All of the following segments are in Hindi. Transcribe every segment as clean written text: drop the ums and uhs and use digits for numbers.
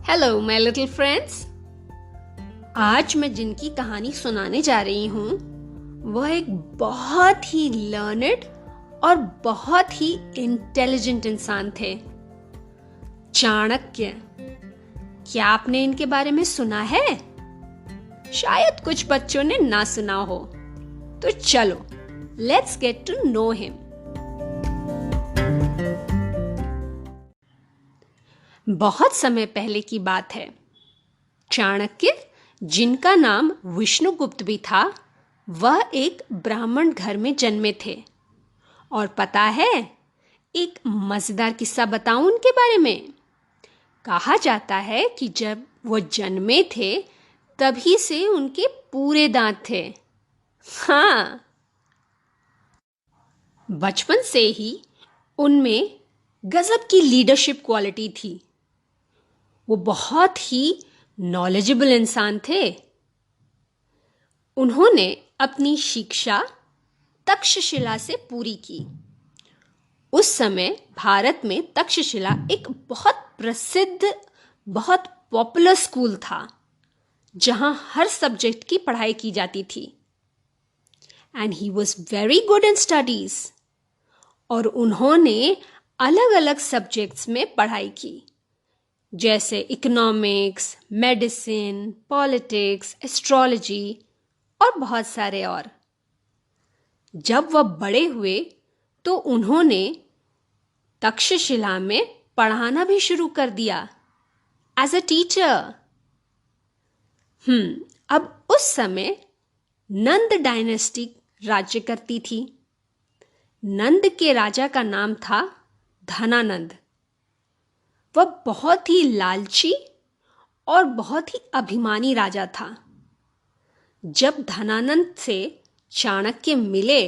Hello my little friends. आज मैं जिनकी कहानी सुनाने जा रही हूँ वह एक बहुत ही लर्नेड और बहुत ही इंटेलिजेंट इंसान थे, चाणक्य। क्या आपने इनके बारे में सुना है? शायद कुछ बच्चों ने ना सुना हो, तो चलो let's get to know him. बहुत समय पहले की बात है। चाणक्य, जिनका नाम विष्णुगुप्त भी था, वह एक ब्राह्मण घर में जन्मे थे। और पता है, एक मजेदार किस्सा बताऊं उनके बारे में। कहा जाता है कि जब वो जन्मे थे तभी से उनके पूरे दांत थे। हाँ, बचपन से ही उनमें गजब की लीडरशिप क्वालिटी थी। वो बहुत ही नॉलेजेबल इंसान थे। उन्होंने अपनी शिक्षा तक्षशिला से पूरी की। उस समय भारत में तक्षशिला एक बहुत प्रसिद्ध, बहुत पॉपुलर स्कूल था, जहां हर सब्जेक्ट की पढ़ाई की जाती थी। And he was very good in studies. और उन्होंने अलग अलग सब्जेक्ट्स में पढ़ाई की, जैसे इकोनॉमिक्स, मेडिसिन, पॉलिटिक्स, एस्ट्रोलॉजी और बहुत सारे और। जब वह बड़े हुए तो उन्होंने तक्षशिला में पढ़ाना भी शुरू कर दिया एज अ टीचर। अब उस समय नंद डायनेस्टी राज्य करती थी। नंद के राजा का नाम था धनानंद। वह बहुत ही लालची और बहुत ही अभिमानी राजा था। जब धनानंद से चाणक्य मिले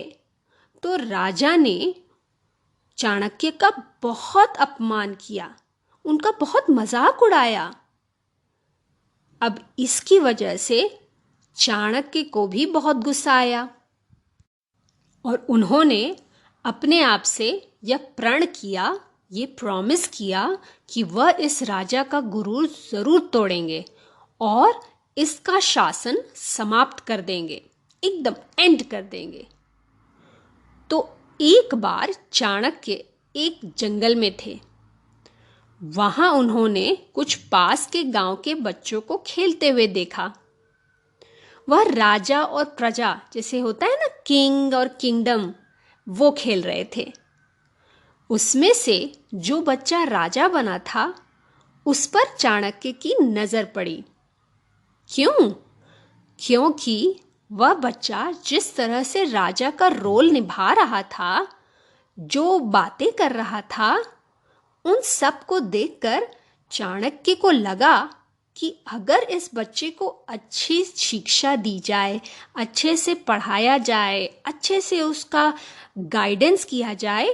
तो राजा ने चाणक्य का बहुत अपमान किया, उनका बहुत मजाक उड़ाया। अब इसकी वजह से चाणक्य को भी बहुत गुस्सा आया और उन्होंने अपने आप से यह प्रण किया, ये प्रॉमिस किया कि वह इस राजा का गुरूर जरूर तोड़ेंगे और इसका शासन समाप्त कर देंगे, एकदम एंड कर देंगे। तो एक बार चाणक्य एक जंगल में थे। वहां उन्होंने कुछ पास के गांव के बच्चों को खेलते हुए देखा। वह राजा और प्रजा, जैसे होता है ना, किंग और किंगडम, वो खेल रहे थे। उसमें से जो बच्चा राजा बना था उस पर चाणक्य की नजर पड़ी। क्यों? क्योंकि वह बच्चा जिस तरह से राजा का रोल निभा रहा था, जो बातें कर रहा था, उन सब को देखकर चाणक्य को लगा कि अगर इस बच्चे को अच्छी शिक्षा दी जाए, अच्छे से पढ़ाया जाए, अच्छे से उसका गाइडेंस किया जाए,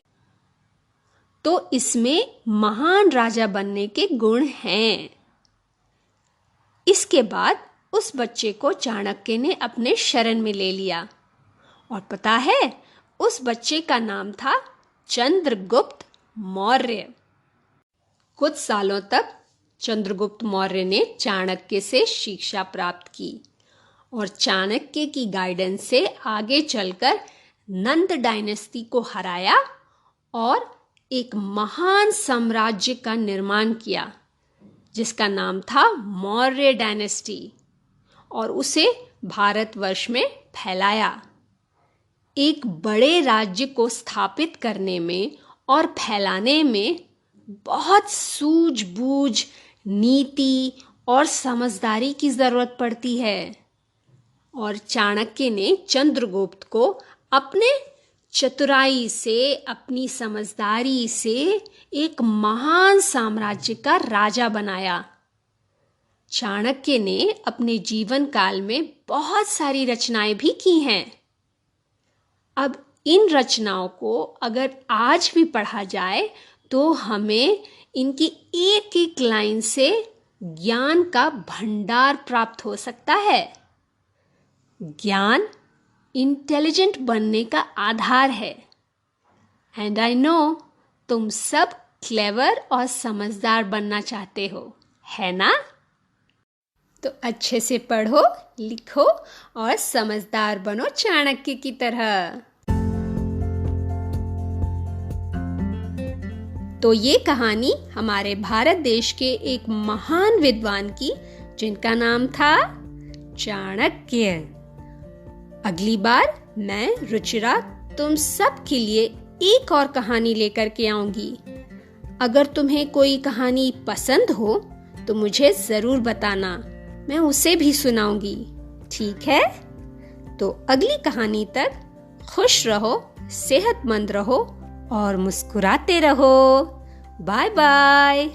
तो इसमें महान राजा बनने के गुण हैं। इसके बाद उस बच्चे को चाणक्य ने अपने शरण में ले लिया। और पता है, उस बच्चे का नाम था चंद्रगुप्त मौर्य। कुछ सालों तक चंद्रगुप्त मौर्य ने चाणक्य से शिक्षा प्राप्त की और चाणक्य की गाइडेंस से आगे चलकर नंद डायनेस्टी को हराया और एक महान साम्राज्य का निर्माण किया, जिसका नाम था मौर्य डायनेस्टी, और उसे भारतवर्ष में फैलाया। एक बड़े राज्य को स्थापित करने में और फैलाने में बहुत सूझबूझ, नीति और समझदारी की जरूरत पड़ती है। और चाणक्य ने चंद्रगुप्त को अपने चतुराई से, अपनी समझदारी से एक महान साम्राज्य का राजा बनाया। चाणक्य ने अपने जीवन काल में बहुत सारी रचनाएं भी की हैं। अब इन रचनाओं को अगर आज भी पढ़ा जाए तो हमें इनकी एक एक लाइन से ज्ञान का भंडार प्राप्त हो सकता है। ज्ञान इंटेलिजेंट बनने का आधार है। एंड आई नो तुम सब क्लेवर और समझदार बनना चाहते हो, है ना? तो अच्छे से पढ़ो, लिखो और समझदार बनो चाणक्य की तरह। तो ये कहानी हमारे भारत देश के एक महान विद्वान की, जिनका नाम था चाणक्य। अगली बार मैं रुचिरा तुम सब के लिए एक और कहानी लेकर के आऊंगी। अगर तुम्हें कोई कहानी पसंद हो तो मुझे जरूर बताना, मैं उसे भी सुनाऊंगी। ठीक है? तो अगली कहानी तक खुश रहो, सेहतमंद रहो और मुस्कुराते रहो। Bye bye.